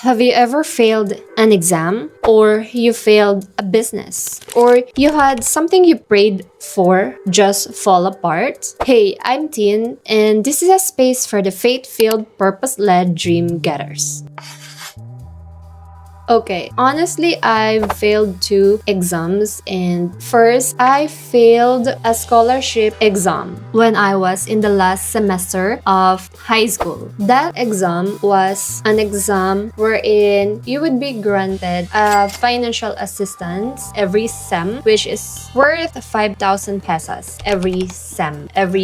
Have you ever failed an exam? Or you failed a business? Or you had something you prayed for just fall apart? Hey, I'm Tin, and this is a space for the faith-filled, purpose-led dream getters. Okay, honestly, I've failed 2 exams, and first, I failed a scholarship exam when I was in the last semester of high school. That exam was an exam wherein you would be granted a financial assistance every sem, which is worth 5,000 pesos every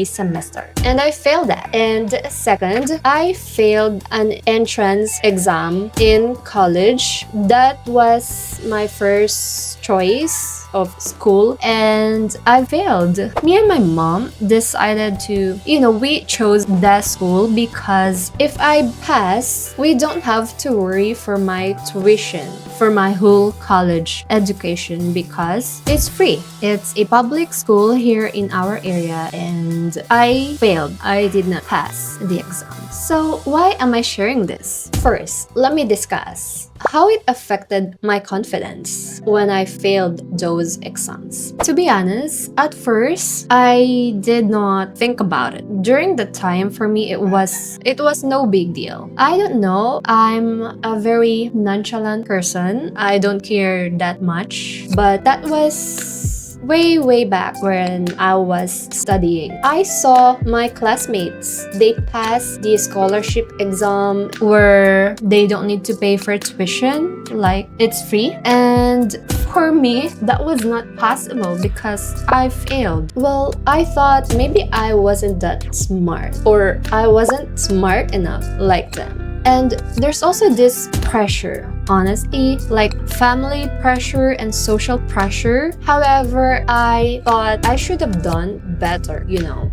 semester. And I failed that. And second, I failed an entrance exam in college. That was my first choice of school, and I failed. Me and my mom decided to, we chose that school because if I pass, we don't have to worry for my tuition for my whole college education because it's free. It's a public school here in our area, and I failed. I did not pass the exam. So why am I sharing this? First, let me discuss how it affected my confidence when I failed those exams. To be honest, at first, I did not think about it. During the time, for me, it was no big deal. I don't know, I'm a very nonchalant person. I don't care that much. But that was way back when I was studying. I saw my classmates, they passed the scholarship exam where they don't need to pay for tuition, like it's free. And for me, that was not possible because I failed. Well, I thought maybe I wasn't that smart, or I wasn't smart enough like them. And there's also this pressure, honestly, like family pressure and social pressure. However, I thought I should have done better,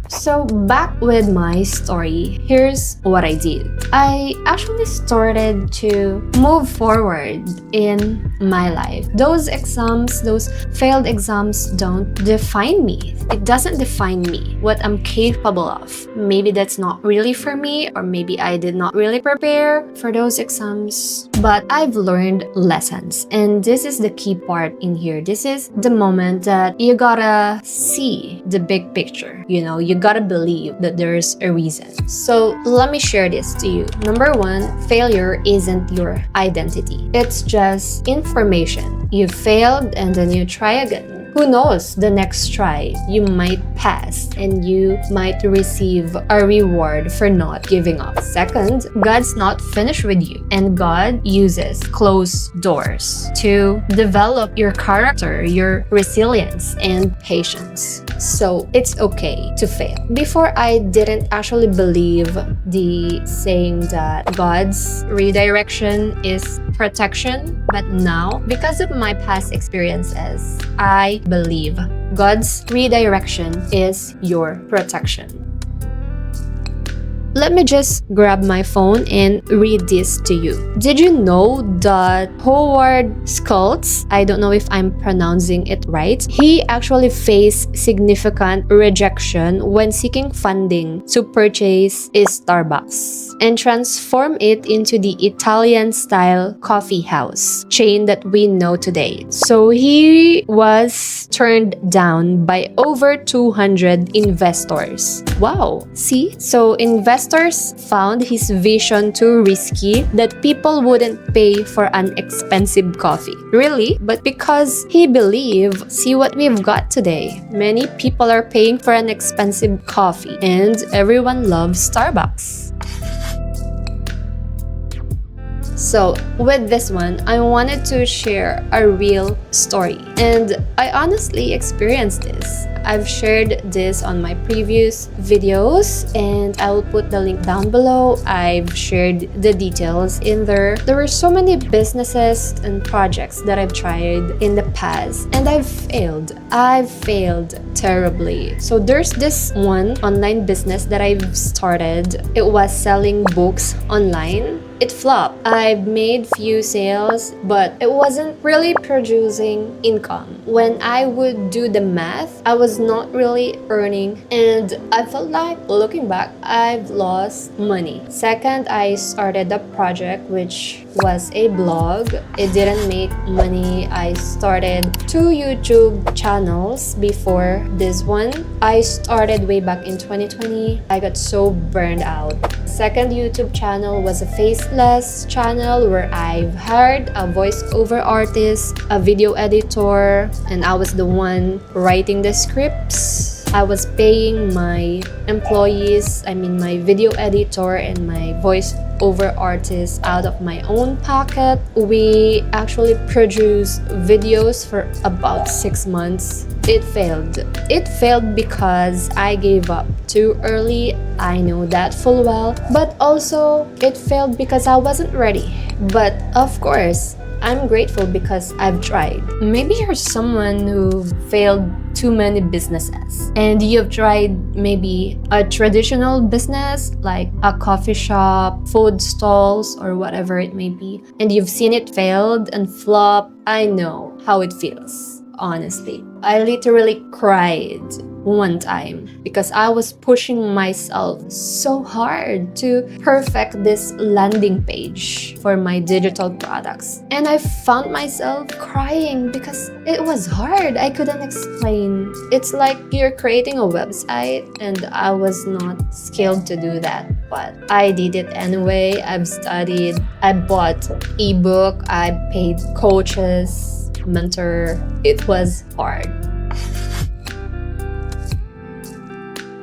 So back with my story, here's what I did. I actually started to move forward in my life. Those exams, those failed exams don't define me. It doesn't define me, what I'm capable of. Maybe that's not really for me, or maybe I did not really prepare for those exams, but I've learned lessons, and this is the key part in here. This is the moment that you gotta see the big picture. You gotta believe that there's a reason. So let me share this to you. Number one, failure isn't your identity. It's just information. You failed and then you try again. Who knows, the next try, you might pass and you might receive a reward for not giving up. Second, God's not finished with you, and God uses closed doors to develop your character, your resilience, and patience. So it's okay to fail. Before, I didn't actually believe the saying that God's redirection is protection, but now, because of my past experiences, I believe God's redirection is your protection. Let me just grab my phone and read this to you. Did you know that Howard Schultz, I don't know if I'm pronouncing it right, he actually faced significant rejection when seeking funding to purchase a Starbucks and transform it into the Italian-style coffee house chain that we know today. So he was turned down by over 200 investors. Wow! See? So investors found his vision too risky, that people wouldn't pay for an expensive coffee. Really? But because he believed, see what we've got today. Many people are paying for an expensive coffee, and everyone loves Starbucks. So with this one, I wanted to share a real story, and I honestly experienced this. I've shared this on my previous videos, and I will put the link down below. I've shared the details in there. There were so many businesses and projects that I've tried in the past, and I've failed. I've failed terribly. So there's this one online business that I've started. It was selling books online. It flopped. I've made few sales, but it wasn't really producing income. when I would do the math, I was not really earning, and I felt like, looking back, I've lost money. Second, I started a project which was a blog. It didn't make money. I started 2 YouTube channels before this one. I started way back in 2020. I got so burned out. Second YouTube channel was a faceless channel where I've hired a voiceover artist, a video editor, and I was the one writing the scripts. I was paying my employees, my video editor and my voiceover artist out of my own pocket. We actually produced videos for about 6 months. It failed. It failed because I gave up too early. I know that full well. But also, it failed because I wasn't ready. But of course, I'm grateful because I've tried. Maybe you're someone who failed too many businesses and you've tried maybe a traditional business like a coffee shop, food stalls, or whatever it may be, and you've seen it failed and flop. I know how it feels, honestly. I literally cried one time because I was pushing myself so hard to perfect this landing page for my digital products. And I found myself crying because it was hard. I couldn't explain. It's like you're creating a website and I was not skilled to do that. But I did it anyway. I've studied. I bought ebook. I paid coaches, mentor. It was hard.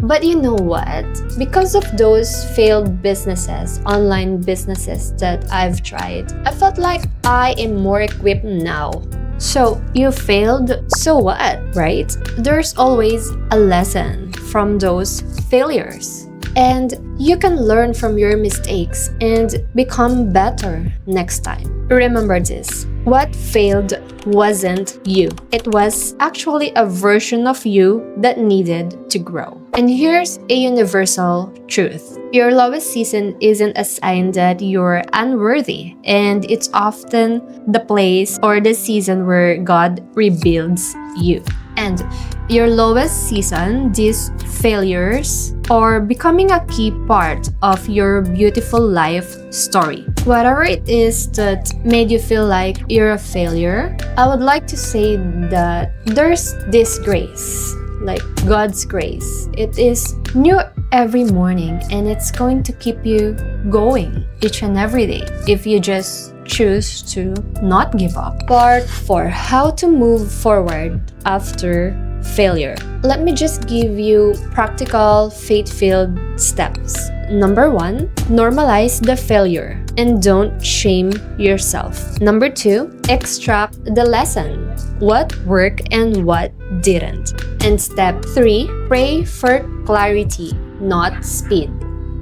But you know what? Because of those failed businesses, online businesses that I've tried, I felt like I am more equipped now. So, you failed, so what, right? There's always a lesson from those failures. And you can learn from your mistakes and become better next time. Remember this. What failed wasn't you. It was actually a version of you that needed to grow. And here's a universal truth. Your lowest season isn't a sign that you're unworthy, and it's often the place or the season where God rebuilds you. And your lowest season, these failures, are becoming a key part of your beautiful life story. Whatever it is that made you feel like you're a failure, I would like to say that there's this grace, like God's grace. It is new every morning and it's going to keep you going each and every day if you just choose to not give up. Part 4. How to move forward after failure. Let me just give you practical, faith-filled steps. Number 1, normalize the failure and don't shame yourself. Number 2, extract the lesson. What worked and what didn't. And step 3, pray for clarity, not speed.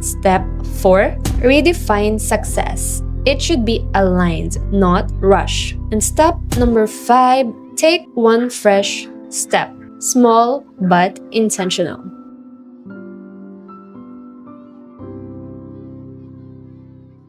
Step 4, redefine success. It should be aligned, not rush. And step number 5, take one fresh step. Small but intentional.